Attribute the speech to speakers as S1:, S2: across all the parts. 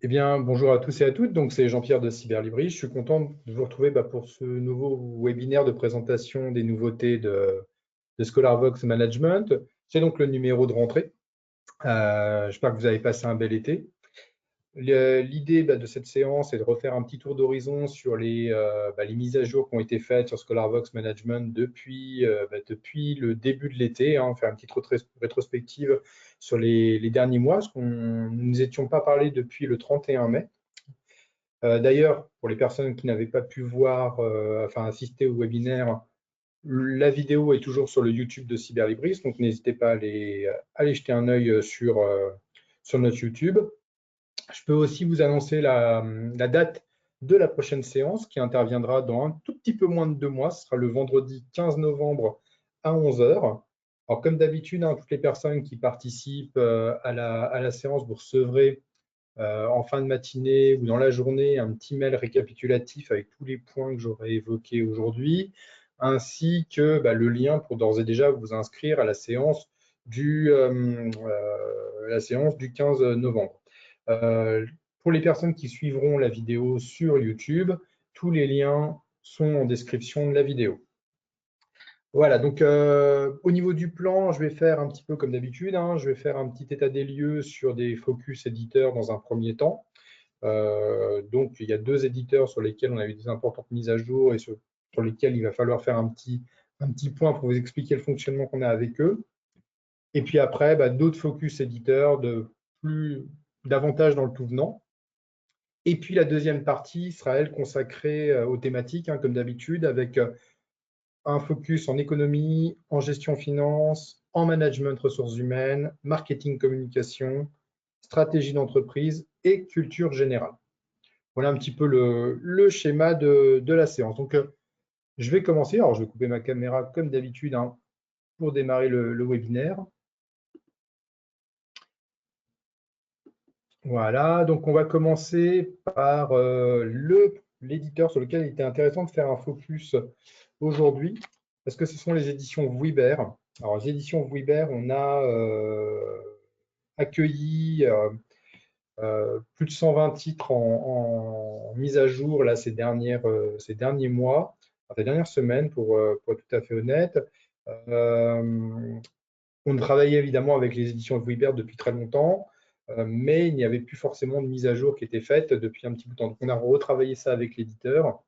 S1: Eh bien, bonjour à tous et à toutes. Donc, c'est Jean-Pierre de Cyberlibris. Je suis content de vous retrouver pour ce nouveau webinaire de présentation des nouveautés de ScholarVox Management. C'est donc le numéro de rentrée. J'espère que vous avez passé un bel été. L'idée de cette séance est de refaire un petit tour d'horizon sur les mises à jour qui ont été faites sur ScholarVox Management depuis le début de l'été, hein, faire une petite rétrospective sur les derniers mois, parce qu'on ne nous étions pas parlé depuis le 31 mai. D'ailleurs, pour les personnes qui n'avaient pas pu assister au webinaire, la vidéo est toujours sur le YouTube de Cyberlibris, donc n'hésitez pas à aller jeter un œil sur notre YouTube. Je peux aussi vous annoncer la date de la prochaine séance qui interviendra dans un tout petit peu moins de 2 mois. Ce sera le vendredi 15 novembre à 11 heures. Alors, comme d'habitude, hein, toutes les personnes qui participent à la séance, vous recevrez en fin de matinée ou dans la journée un petit mail récapitulatif avec tous les points que j'aurai évoqués aujourd'hui, ainsi que le lien pour d'ores et déjà vous inscrire à la séance du 15 novembre. Pour les personnes qui suivront la vidéo sur YouTube, tous les liens sont en description de la vidéo. Voilà, donc au niveau du plan, je vais faire un petit peu comme d'habitude, hein, je vais faire un petit état des lieux sur des focus éditeurs dans un premier temps. Donc, il y a 2 éditeurs sur lesquels on a eu des importantes mises à jour et sur lesquels il va falloir faire un petit point pour vous expliquer le fonctionnement qu'on a avec eux. Et puis après, d'autres focus éditeurs davantage dans le tout venant. Et puis la deuxième partie sera, elle, consacrée aux thématiques, hein, comme d'habitude, avec un focus en économie, en gestion finance, en management ressources humaines, marketing communication, stratégie d'entreprise et culture générale. Voilà un petit peu le schéma de la séance. Donc, je vais commencer. Alors, je vais couper ma caméra comme d'habitude, hein, pour démarrer le webinaire. Voilà, donc on va commencer par l'éditeur sur lequel il était intéressant de faire un focus aujourd'hui, parce que ce sont les éditions Vuibert. Alors, les éditions Vuibert, on a accueilli plus de 120 titres en mise à jour là, ces derniers mois, ces dernières semaines, pour être tout à fait honnête. Euh, on travaillait évidemment avec les éditions de Vuibert depuis très longtemps, mais il n'y avait plus forcément de mise à jour qui était faite depuis un petit bout de temps. Donc, on a retravaillé ça avec l'éditeur.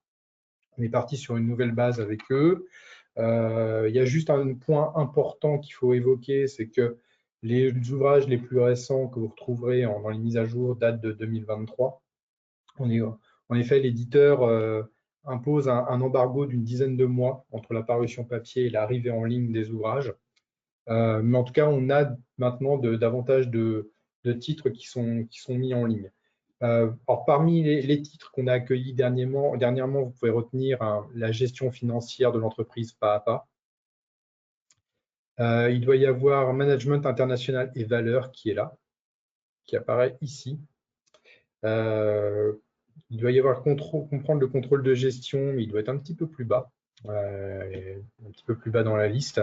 S1: On est parti sur une nouvelle base avec eux. Il y a juste un point important qu'il faut évoquer, c'est que les ouvrages les plus récents que vous retrouverez dans les mises à jour datent de 2023. En effet, l'éditeur impose un embargo d'une dizaine de mois entre la parution papier et l'arrivée en ligne des ouvrages. Mais en tout cas, on a maintenant davantage de titres qui sont mis en ligne. Alors, parmi les titres qu'on a accueillis dernièrement, vous pouvez retenir la gestion financière de l'entreprise pas à pas. Il doit y avoir Management international et valeurs qui est là, qui apparaît ici. Il doit y avoir comprendre le contrôle de gestion, mais il doit être un petit peu plus bas, un petit peu plus bas dans la liste.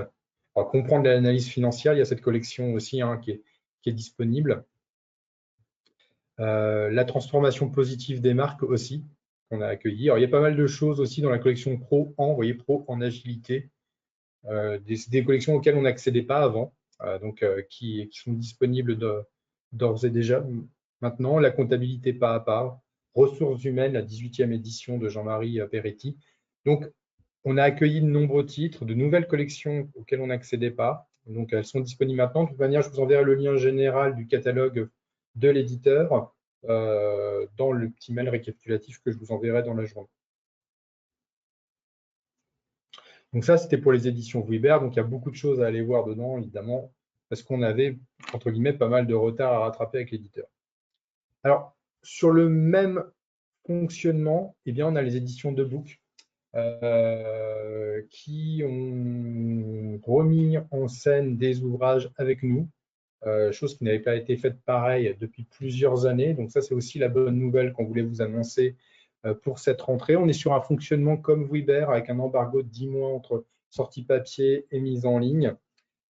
S1: Alors, comprendre l'analyse financière, il y a cette collection aussi, hein, qui est disponible. La transformation positive des marques aussi, qu'on a accueilli. Alors, il y a pas mal de choses aussi dans la collection Pro vous voyez, Pro en agilité, des collections auxquelles on n'accédait pas avant, qui sont disponibles d'ores et déjà maintenant. La comptabilité pas à pas, ressources humaines, la 18e édition de Jean-Marie Peretti. Donc, on a accueilli de nombreux titres, de nouvelles collections auxquelles on n'accédait pas. Donc, elles sont disponibles maintenant. De toute manière, je vous enverrai le lien général du catalogue de l'éditeur dans le petit mail récapitulatif que je vous enverrai dans la journée. Donc ça, c'était pour les éditions Vuibert. Donc il y a beaucoup de choses à aller voir dedans, évidemment, parce qu'on avait, entre guillemets, pas mal de retard à rattraper avec l'éditeur. Alors, sur le même fonctionnement, eh bien, on a les éditions de Book qui ont remis en scène des ouvrages avec nous, chose qui n'avait pas été faite pareil depuis plusieurs années. Donc ça, c'est aussi la bonne nouvelle qu'on voulait vous annoncer pour cette rentrée. On est sur un fonctionnement comme Vuibert avec un embargo de 10 mois entre sortie papier et mise en ligne.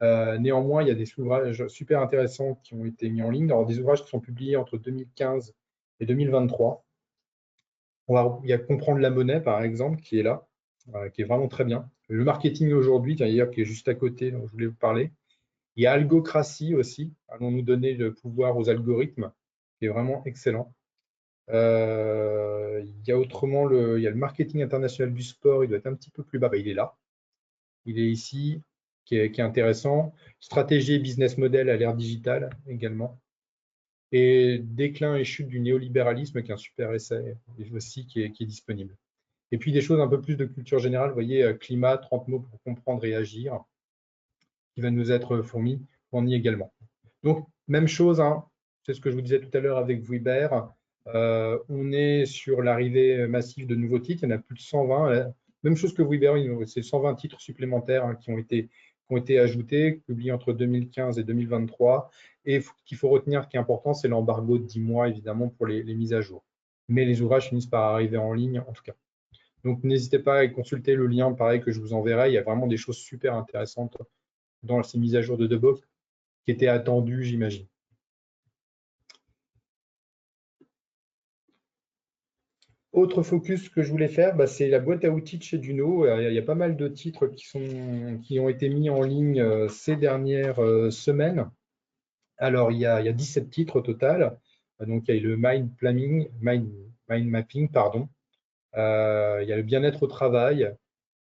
S1: Néanmoins, il y a des ouvrages super intéressants qui ont été mis en ligne. Alors, des ouvrages qui sont publiés entre 2015 et 2023. Il y a Comprendre la monnaie, par exemple, qui est là, qui est vraiment très bien. Le marketing aujourd'hui, d'ailleurs, qui est juste à côté, dont je voulais vous parler. Il y a Algocratie aussi, allons-nous donner le pouvoir aux algorithmes, qui est vraiment excellent. Il y a autrement il y a le marketing international du sport, il doit être un petit peu plus bas. Il est là, il est ici, qui est intéressant. Stratégie et business model à l'ère digitale également. Et Déclin et chute du néolibéralisme, qui est un super essai aussi qui est disponible. Et puis des choses un peu plus de culture générale, vous voyez, climat, 30 mots pour comprendre et agir, qui va nous être fourni également. Donc, même chose, hein, c'est ce que je vous disais tout à l'heure avec Vuibert. On est sur l'arrivée massive de nouveaux titres, il y en a plus de 120. Même chose que Vuibert, c'est 120 titres supplémentaires qui ont été ajoutés, publiés entre 2015 et 2023. Et qu'il faut retenir, qui est important, c'est l'embargo de 10 mois, évidemment, pour les mises à jour. Mais les ouvrages finissent par arriver en ligne, en tout cas. Donc, n'hésitez pas à consulter le lien, pareil, que je vous enverrai. Il y a vraiment des choses super intéressantes dans ces mises à jour de Debox qui étaient attendues, j'imagine. Autre focus que je voulais faire, c'est la boîte à outils de chez Duno. Il y a pas mal de titres qui ont été mis en ligne ces dernières semaines. Alors, il y a 17 titres au total. Donc, il y a le mind mapping, pardon. Il y a le bien-être au travail,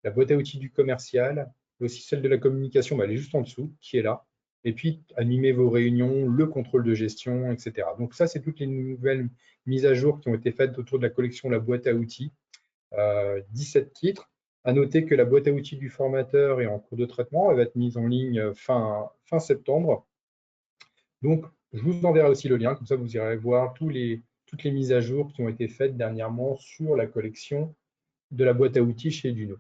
S1: la boîte à outils du commercial, aussi celle de la communication, elle est juste en dessous, qui est là. Et puis, animer vos réunions, le contrôle de gestion, etc. Donc ça, c'est toutes les nouvelles mises à jour qui ont été faites autour de la collection La boîte à outils. 17 titres. À noter que la boîte à outils du formateur est en cours de traitement. Elle va être mise en ligne fin septembre. Donc, je vous enverrai aussi le lien, comme ça vous irez voir toutes les mises à jour qui ont été faites dernièrement sur la collection de la boîte à outils chez Duno.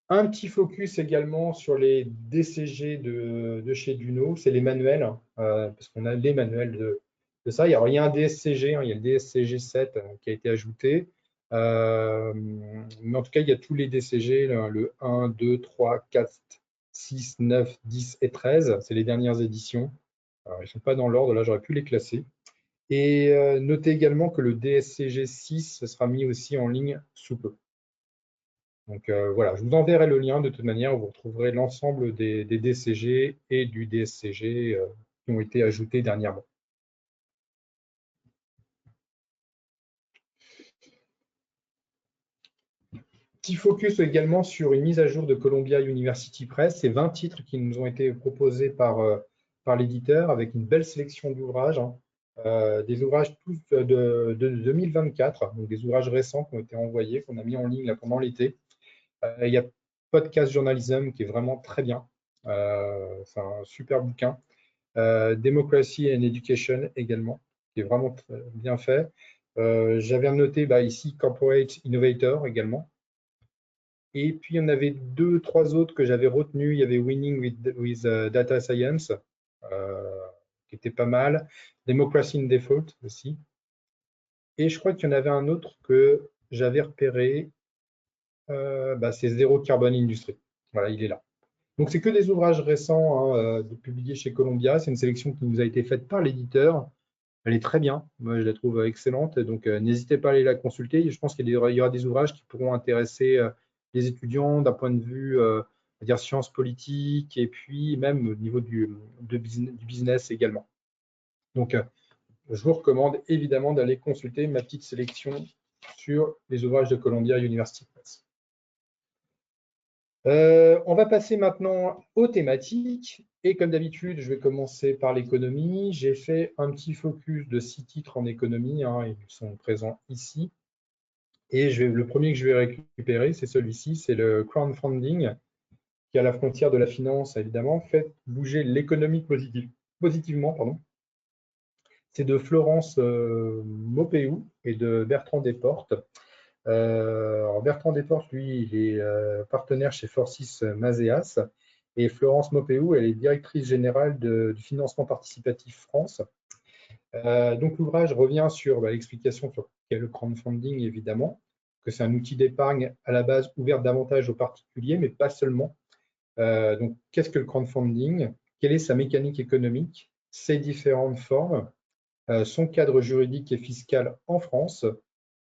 S1: Un petit focus également sur les DCG de chez Duno, c'est les manuels, parce qu'on a les manuels de ça. Alors, il y a un DSCG, il y a le DSCG 7 qui a été ajouté. Mais en tout cas, il y a tous les DCG, le 1, 2, 3, 4, 6, 9, 10 et 13. C'est les dernières éditions. Alors, ils ne sont pas dans l'ordre, là j'aurais pu les classer. Et notez également que le DSCG 6 sera mis aussi en ligne sous peu. Donc voilà, je vous enverrai le lien de toute manière, où vous retrouverez l'ensemble des DCG et du DSCG qui ont été ajoutés dernièrement. Petit focus également sur une mise à jour de Columbia University Press. C'est 20 titres qui nous ont été proposés par l'éditeur avec une belle sélection d'ouvrages. Des ouvrages tous de 2024, donc des ouvrages récents qui ont été envoyés, qu'on a mis en ligne là, pendant l'été. Il y a Podcast Journalism qui est vraiment très bien. C'est un super bouquin. Democracy and Education également, qui est vraiment bien fait. J'avais noté ici Corporate Innovator également. Et puis, il y en avait 2-3 autres que j'avais retenus. Il y avait Winning with Data Science, qui était pas mal. Democracy in Default aussi. Et je crois qu'il y en avait un autre que j'avais repéré. C'est Zéro Carbon Industry. Voilà, il est là. Donc, c'est que des ouvrages récents publiés chez Columbia. C'est une sélection qui nous a été faite par l'éditeur. Elle est très bien. Moi, je la trouve excellente. Donc, n'hésitez pas à aller la consulter. Je pense qu'il y aura des ouvrages qui pourront intéresser les étudiants d'un point de vue dire sciences politiques et puis même au niveau du business également. Donc, je vous recommande évidemment d'aller consulter ma petite sélection sur les ouvrages de Columbia University Press. On va passer maintenant aux thématiques. Et comme d'habitude, je vais commencer par l'économie. J'ai fait un petit focus de 6 titres en économie. Ils sont présents ici. Et le premier que je vais récupérer, c'est celui-ci, c'est le crowdfunding, qui, à la frontière de la finance, évidemment, fait bouger l'économie positivement. Pardon. C'est de Florence Maupeou et de Bertrand Desportes. Bertrand Desportes, lui, il est partenaire chez Forcis Mazeas. Et Florence Maupeou, elle est directrice générale du financement participatif France. Donc l'ouvrage revient sur l'explication sur quel est le crowdfunding, évidemment, que c'est un outil d'épargne à la base ouvert davantage aux particuliers, mais pas seulement. Donc qu'est-ce que le crowdfunding? Quelle est sa mécanique économique? Ses différentes formes? son cadre juridique et fiscal en France,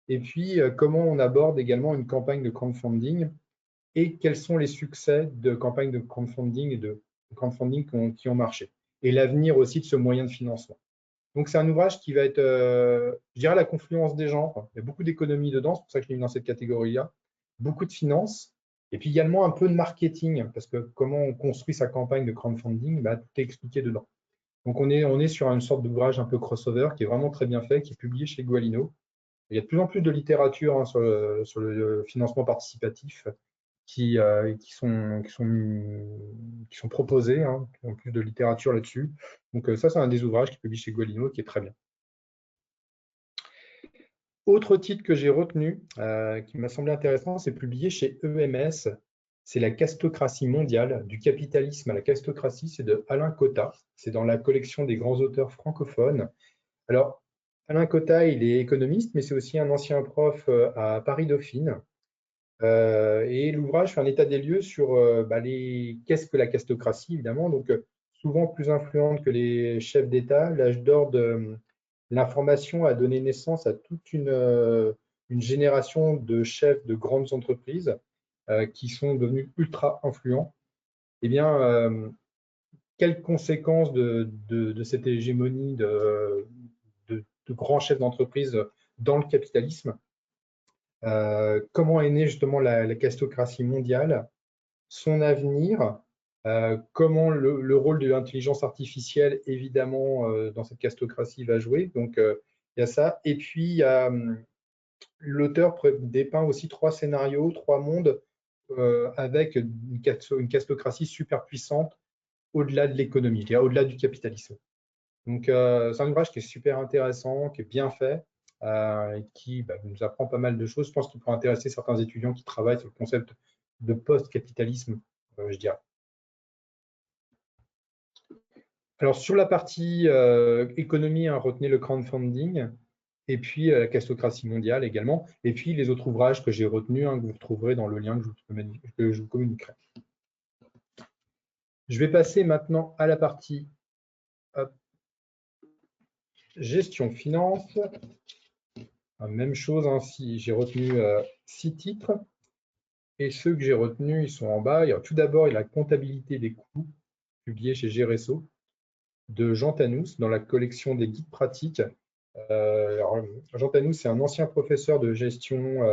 S1: et puis comment on aborde également une campagne de crowdfunding et quels sont les succès de campagnes de crowdfunding et de crowdfunding qui ont marché, et l'avenir aussi de ce moyen de financement. Donc, c'est un ouvrage qui va être, je dirais, la confluence des genres. Il y a beaucoup d'économie dedans, c'est pour ça que je l'ai mis dans cette catégorie-là. Beaucoup de finances, et puis également un peu de marketing, parce que comment on construit sa campagne de crowdfunding, bah, tout est expliqué dedans. Donc, on est sur une sorte d'ouvrage un peu crossover qui est vraiment très bien fait, qui est publié chez Gualino. Il y a de plus en plus de littérature hein, sur le financement participatif qui sont proposés, hein, en plus de littérature là-dessus. Donc ça, c'est un des ouvrages qui est publié chez Gualino qui est très bien. Autre titre que j'ai retenu, qui m'a semblé intéressant, c'est publié chez EMS. C'est La castocratie mondiale, du capitalisme à la castocratie. C'est de Alain Cotta. C'est dans la collection des grands auteurs francophones. Alors, Alain Cotta, il est économiste, mais c'est aussi un ancien prof à Paris-Dauphine. Et l'ouvrage fait un état des lieux sur qu'est-ce que la castocratie, évidemment. Donc, souvent plus influente que les chefs d'État, l'âge d'or de l'information a donné naissance à toute une génération de chefs de grandes entreprises qui sont devenus ultra influents. Eh bien, quelles conséquences de cette hégémonie de grands chefs d'entreprise dans le capitalisme? Comment est née justement la castocratie mondiale, son avenir, comment le rôle de l'intelligence artificielle, évidemment, dans cette castocratie va jouer. Donc, il y a ça. Et puis, il y a, l'auteur dépeint aussi 3 scénarios, 3 mondes avec une castocratie super puissante au-delà de l'économie, au-delà du capitalisme. Donc, c'est un ouvrage qui est super intéressant, qui est bien fait, et qui nous apprend pas mal de choses. Je pense qu'il pourrait intéresser certains étudiants qui travaillent sur le concept de post-capitalisme, je dirais. Alors, sur la partie économie, hein, retenez le crowdfunding, et puis la castocratie mondiale également, et puis les autres ouvrages que j'ai retenus, hein, que vous retrouverez dans le lien que je vous communiquerai. Je vais passer maintenant à la partie gestion finance. Même chose, hein, si j'ai retenu 6 titres, et ceux que j'ai retenus, ils sont en bas. Alors, tout d'abord, il y a la comptabilité des coûts, publié chez Géresso, de Jean Tanous, dans la collection des guides pratiques. Jean Tanous, c'est un ancien professeur de gestion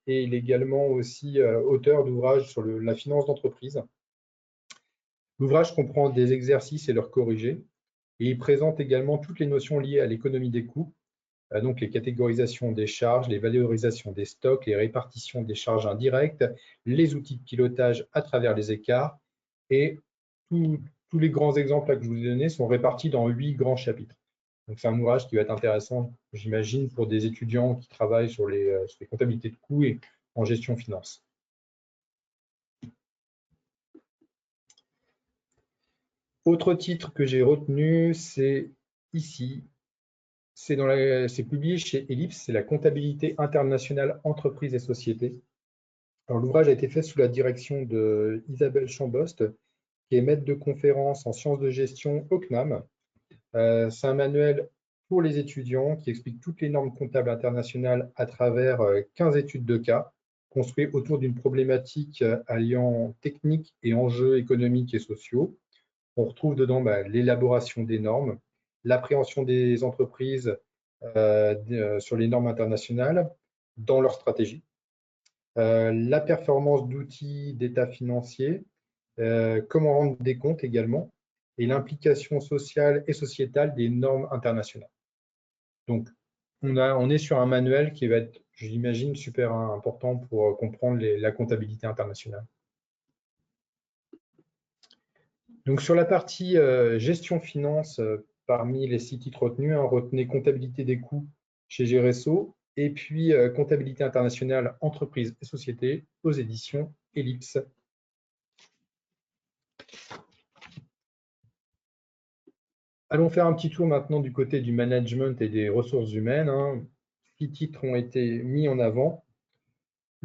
S1: et il est également aussi auteur d'ouvrages sur la finance d'entreprise. L'ouvrage comprend des exercices et leurs corrigés, et il présente également toutes les notions liées à l'économie des coûts, donc les catégorisations des charges, les valorisations des stocks, les répartitions des charges indirectes, les outils de pilotage à travers les écarts, et tous les grands exemples que je vous ai donnés sont répartis dans 8 grands chapitres. Donc c'est un ouvrage qui va être intéressant, j'imagine, pour des étudiants qui travaillent sur les comptabilités de coûts et en gestion finance. Autre titre que j'ai retenu, c'est ici. C'est publié chez Ellipse, c'est la comptabilité internationale entreprises et sociétés. Alors, l'ouvrage a été fait sous la direction de Isabelle Chambost, qui est maître de conférence en sciences de gestion au CNAM. C'est un manuel pour les étudiants qui explique toutes les normes comptables internationales à travers 15 études de cas, construites autour d'une problématique alliant technique et enjeux économiques et sociaux. On retrouve dedans l'élaboration des normes, l'appréhension des entreprises sur les normes internationales dans leur stratégie, la performance d'outils d'état financier, comment rendre des comptes également, et l'implication sociale et sociétale des normes internationales. Donc, on est sur un manuel qui va être, j'imagine, super important pour comprendre la comptabilité internationale. Donc, sur la partie gestion finance, parmi les 6 titres retenus, hein, retenez comptabilité des coûts chez Géresso, et puis comptabilité internationale, entreprise et société aux éditions Ellipse. Allons faire un petit tour maintenant du côté du management et des ressources humaines. 6 titres ont été mis en avant.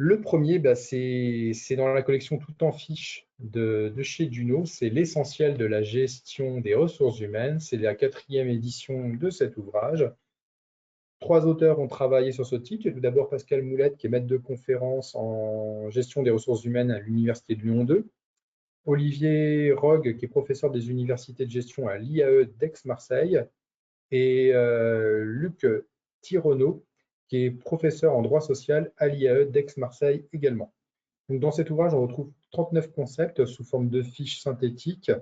S1: Le premier, bah, c'est dans la collection Tout en fiche de chez Duno. C'est l'essentiel de la gestion des ressources humaines. C'est la 4e édition de cet ouvrage. 3 auteurs ont travaillé sur ce titre. Il y a tout d'abord Pascal Moulette, qui est maître de conférence en gestion des ressources humaines à l'Université de Lyon 2. Olivier Rogue, qui est professeur des universités de gestion à l'IAE d'Aix-Marseille. Et Luc Thironneau, qui est professeur en droit social à l'IAE d'Aix-Marseille également. Donc, dans cet ouvrage, on retrouve 39 concepts sous forme de fiches synthétiques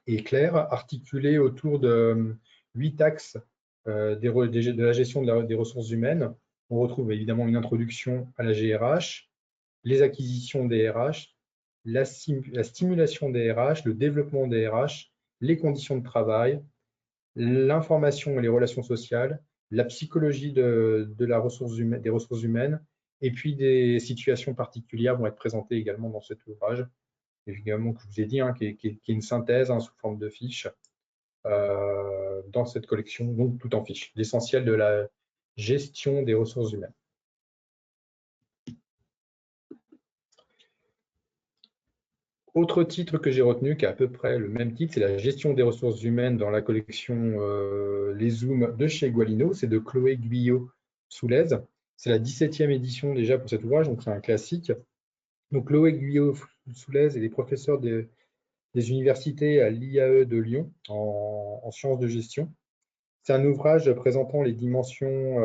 S1: et claires, articulés autour de 8 axes de la gestion des ressources humaines. On retrouve évidemment une introduction à la GRH, les acquisitions des RH, la stimulation des RH, le développement des RH, les conditions de travail, l'information et les relations sociales, la psychologie des ressources humaines, et puis des situations particulières vont être présentées également dans cet ouvrage, évidemment que je vous ai dit, hein, qui est une synthèse sous forme de fiches dans cette collection, donc tout en fiches, l'essentiel de la gestion des ressources humaines. Autre titre que j'ai retenu, qui est à peu près le même titre, c'est la gestion des ressources humaines dans la collection Les Zooms de chez Gualino. C'est de Chloé Guyot-Soulez. C'est la 17e édition déjà pour cet ouvrage, donc c'est un classique. Donc Chloé Guyot-Soulez est professeure des universités à l'IAE de Lyon en sciences de gestion. C'est un ouvrage présentant les dimensions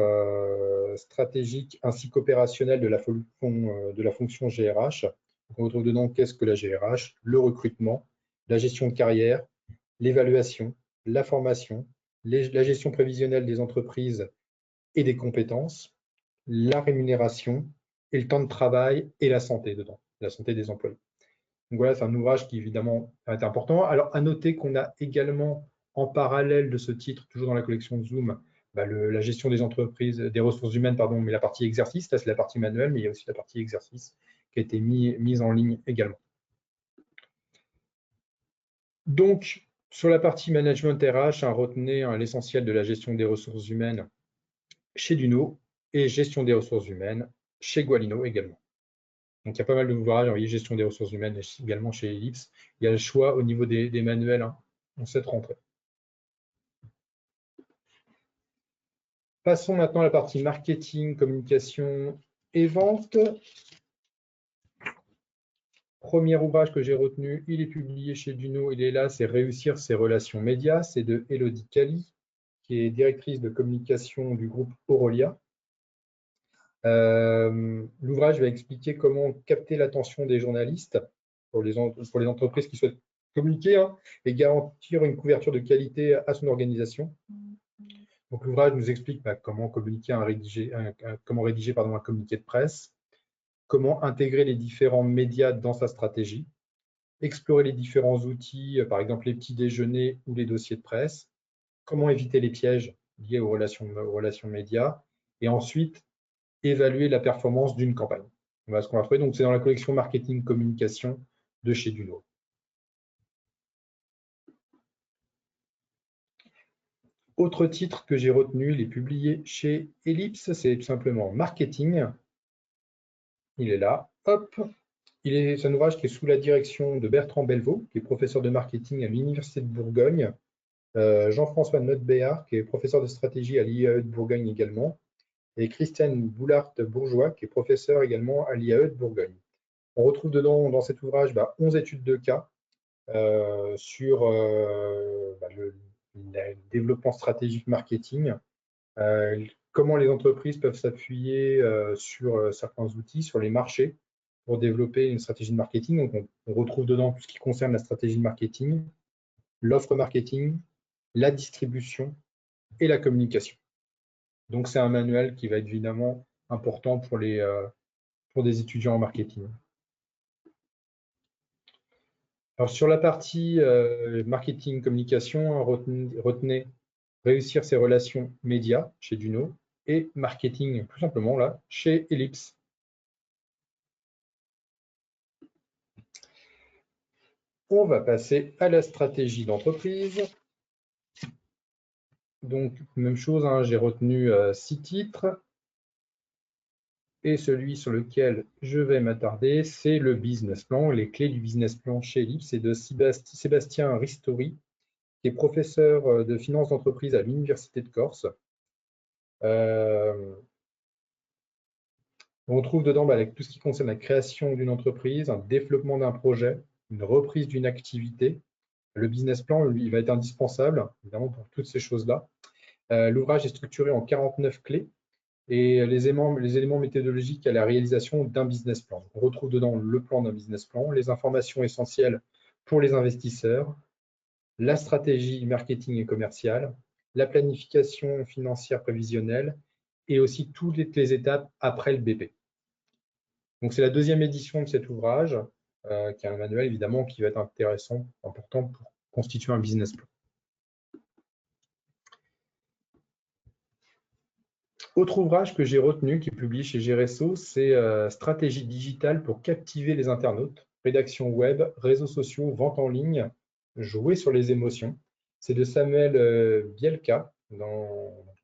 S1: stratégiques ainsi qu'opérationnelles de la fonction GRH. On retrouve dedans qu'est-ce que la GRH, le recrutement, la gestion de carrière, l'évaluation, la formation, la gestion prévisionnelle des entreprises et des compétences, la rémunération et le temps de travail et la santé dedans, la santé des employés. Donc voilà, c'est un ouvrage qui évidemment est important. Alors à noter qu'on a également en parallèle de ce titre, toujours dans la collection Zoom, bah, la gestion des entreprises, des ressources humaines, pardon, mais la partie exercice, là c'est la partie manuelle, mais il y a aussi la partie exercice qui a été mise en ligne également. Donc, sur la partie management RH, retenez l'essentiel de la gestion des ressources humaines chez Duno et gestion des ressources humaines chez Gualino également. Donc, il y a pas mal d'ouvrages en gestion des ressources humaines également chez Ellipse. Il y a le choix au niveau des manuels en cette rentrée. Passons maintenant à la partie marketing, communication et vente. Premier ouvrage que j'ai retenu, il est publié chez Duno, il est là, c'est Réussir ses relations médias. C'est de Élodie Cali, qui est directrice de communication du groupe Aurelia. L'ouvrage va expliquer comment capter l'attention des journalistes pour les entreprises qui souhaitent communiquer et garantir une couverture de qualité à son organisation. Donc l'ouvrage nous explique comment communiquer comment rédiger un communiqué de presse, comment intégrer les différents médias dans sa stratégie, explorer les différents outils, par exemple les petits déjeuners ou les dossiers de presse, comment éviter les pièges liés aux relations médias, et ensuite évaluer la performance d'une campagne. Voilà ce qu'on va trouver. Donc c'est dans la collection marketing communication de chez Duno. Autre titre que j'ai retenu, il est publié chez Ellipse, c'est tout simplement Marketing. Il est là, hop. C'est un ouvrage qui est sous la direction de Bertrand Belvaux, qui est professeur de marketing à l'Université de Bourgogne, Jean-François Notbéard, qui est professeur de stratégie à l'IAE de Bourgogne également, et Christiane Boulard-Bourgeois, qui est professeur également à l'IAE de Bourgogne. On retrouve dedans, dans cet ouvrage, 11 études de cas sur le développement stratégique marketing, comment les entreprises peuvent s'appuyer sur certains outils, sur les marchés, pour développer une stratégie de marketing. Donc, on retrouve dedans tout ce qui concerne la stratégie de marketing, l'offre marketing, la distribution et la communication. Donc, c'est un manuel qui va être évidemment important pour des étudiants en marketing. Alors, sur la partie marketing, communication, retenez Réussir ses relations médias chez Duno et marketing, tout simplement, là, chez Ellipse. On va passer à la stratégie d'entreprise. Donc, même chose, j'ai retenu 6 titres. Et celui sur lequel je vais m'attarder, c'est le business plan, les clés du business plan chez Ellipse. C'est de Sébastien Ristori, qui est professeur de finance d'entreprise à l'Université de Corse. On trouve dedans avec tout ce qui concerne la création d'une entreprise, un développement d'un projet, une reprise d'une activité. Le business plan, lui, il va être indispensable, évidemment, pour toutes ces choses-là. L'ouvrage est structuré en 49 clés et les éléments méthodologiques à la réalisation d'un business plan. On retrouve dedans le plan d'un business plan, les informations essentielles pour les investisseurs, la stratégie marketing et commerciale, la planification financière prévisionnelle et aussi toutes les étapes après le BP. Donc c'est la deuxième édition de cet ouvrage, qui est un manuel évidemment qui va être intéressant, important pour constituer un business plan. Autre ouvrage que j'ai retenu, qui est publié chez Gereso, c'est Stratégie digitale pour captiver les internautes, rédaction web, réseaux sociaux, vente en ligne, jouer sur les émotions. C'est de Samuel Bielka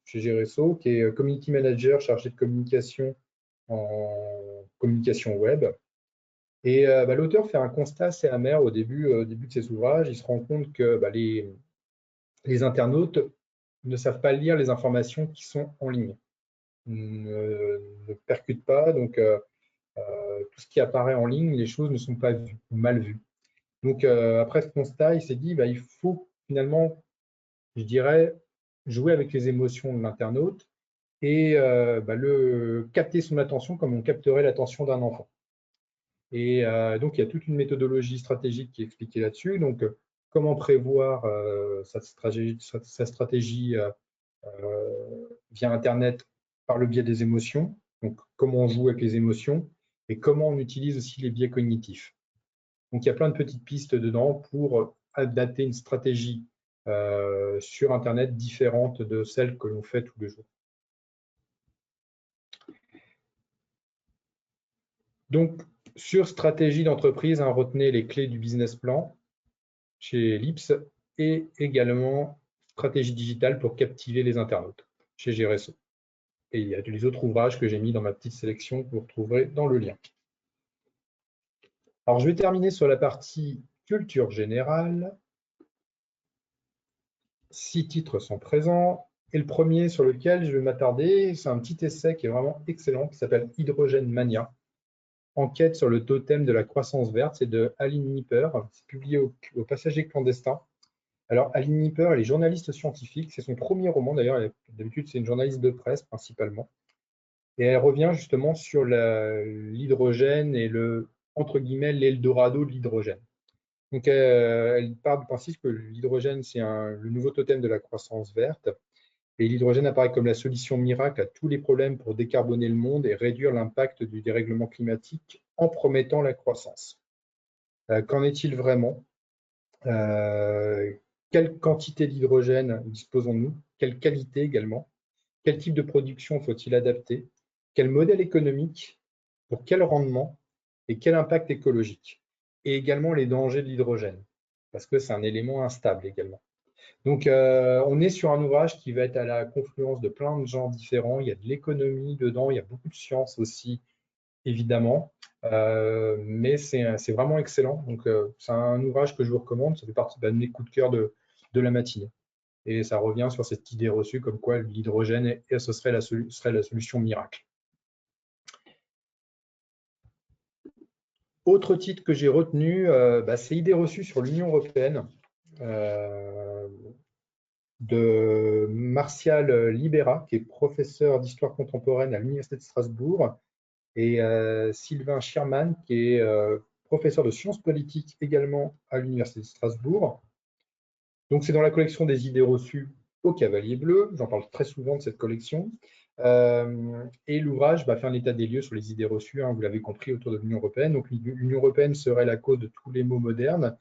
S1: chez Gereso, qui est community manager chargé de communication en communication web. Et l'auteur fait un constat assez amer au début de ses ouvrages. Il se rend compte que les internautes ne savent pas lire les informations qui sont en ligne, ne percutent pas. Donc, tout ce qui apparaît en ligne, les choses ne sont pas vues ou mal vues. Donc, après ce constat, il s'est dit il faut finalement, je dirais, jouer avec les émotions de l'internaute et capter son attention comme on capterait l'attention d'un enfant. Et donc, il y a toute une méthodologie stratégique qui est expliquée là-dessus. Donc, comment prévoir sa stratégie via Internet par le biais des émotions. Donc, comment on joue avec les émotions et comment on utilise aussi les biais cognitifs. Donc, il y a plein de petites pistes dedans pour adapter une stratégie sur Internet différente de celle que l'on fait tous les jours. Donc, sur stratégie d'entreprise, retenez les clés du business plan chez Ellipse et également stratégie digitale pour captiver les internautes chez Gereso. Et il y a les autres ouvrages que j'ai mis dans ma petite sélection que vous retrouverez dans le lien. Alors, je vais terminer sur la partie culture générale. 6 titres sont présents. Et le premier sur lequel je vais m'attarder, c'est un petit essai qui est vraiment excellent, qui s'appelle Hydrogène Mania. Enquête sur le totem de la croissance verte, c'est de Aline Nipper, c'est publié au Passager clandestin. Alors, Aline Nipper, elle est journaliste scientifique, c'est son premier roman d'ailleurs, d'habitude c'est une journaliste de presse principalement. Et elle revient justement sur l'hydrogène et entre guillemets, l'Eldorado de l'hydrogène. Donc, elle part du principe que l'hydrogène, c'est le nouveau totem de la croissance verte. Et l'hydrogène apparaît comme la solution miracle à tous les problèmes pour décarboner le monde et réduire l'impact du dérèglement climatique en promettant la croissance. Qu'en est-il vraiment? Quelle quantité d'hydrogène disposons-nous? Quelle qualité également? Quel type de production faut-il adapter? Quel modèle économique? Pour quel rendement? Et quel impact écologique? Et également les dangers de l'hydrogène, parce que c'est un élément instable également. Donc, on est sur un ouvrage qui va être à la confluence de plein de genres différents. Il y a de l'économie dedans, il y a beaucoup de sciences aussi, évidemment. Mais c'est vraiment excellent. Donc, c'est un ouvrage que je vous recommande. Ça fait partie de mes coups de cœur de la matinée. Et ça revient sur cette idée reçue comme quoi l'hydrogène, ce serait la solution miracle. Autre titre que j'ai retenu, c'est Idées reçues sur l'Union européenne de Martial Libera, qui est professeur d'histoire contemporaine à l'Université de Strasbourg, et Sylvain Schirman, qui est professeur de sciences politiques également à l'Université de Strasbourg. Donc, c'est dans la collection des idées reçues au Cavalier Bleu. J'en parle très souvent de cette collection. Et l'ouvrage fait un état des lieux sur les idées reçues, vous l'avez compris, autour de l'Union européenne. Donc, l'Union européenne serait la cause de tous les maux modernes.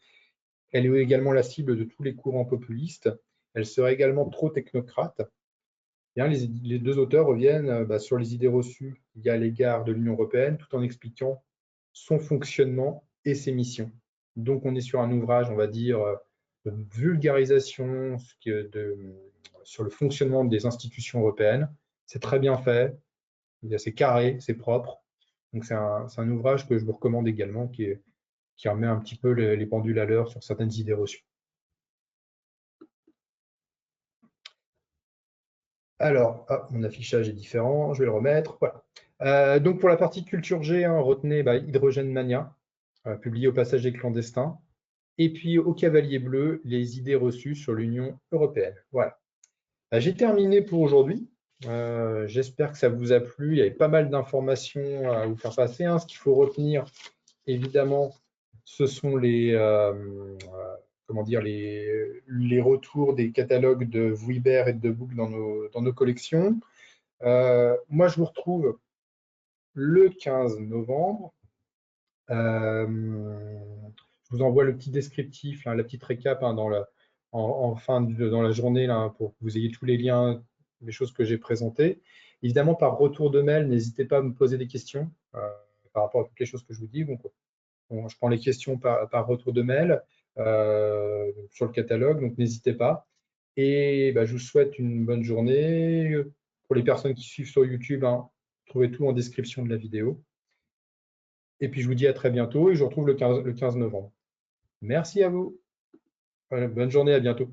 S1: Elle est également la cible de tous les courants populistes. Elle serait également trop technocrate. Bien, les deux auteurs reviennent sur les idées reçues qu'il y a à l'égard de l'Union européenne, tout en expliquant son fonctionnement et ses missions. Donc, on est sur un ouvrage, on va dire, de vulgarisation sur le fonctionnement des institutions européennes. C'est très bien fait. C'est carré, c'est propre. Donc c'est un ouvrage que je vous recommande également, qui remet un petit peu les pendules à l'heure sur certaines idées reçues. Alors, mon affichage est différent, je vais le remettre. Voilà. Donc pour la partie culture G, hein, retenez Hydrogène Mania, publié au Passage des clandestins. Et puis au Cavalier Bleu, les idées reçues sur l'Union européenne. Voilà. J'ai terminé pour aujourd'hui. J'espère que ça vous a plu. Il y avait pas mal d'informations à vous faire passer, hein. Ce qu'il faut retenir, évidemment, ce sont comment dire, les retours des catalogues de Vuibert et de Book dans nos collections. Moi, je vous retrouve le 15 novembre. Je vous envoie le petit descriptif, hein, la petite récap, hein, dans la journée là, pour que vous ayez tous les liens, les choses que j'ai présentées. Évidemment, par retour de mail, n'hésitez pas à me poser des questions par rapport à toutes les choses que je vous dis. Donc, je prends les questions par retour de mail sur le catalogue, donc n'hésitez pas. Et je vous souhaite une bonne journée. Pour les personnes qui suivent sur YouTube, hein, trouvez tout en description de la vidéo. Et puis je vous dis à très bientôt et je vous retrouve le 15 novembre. Merci à vous. Bonne journée, à bientôt.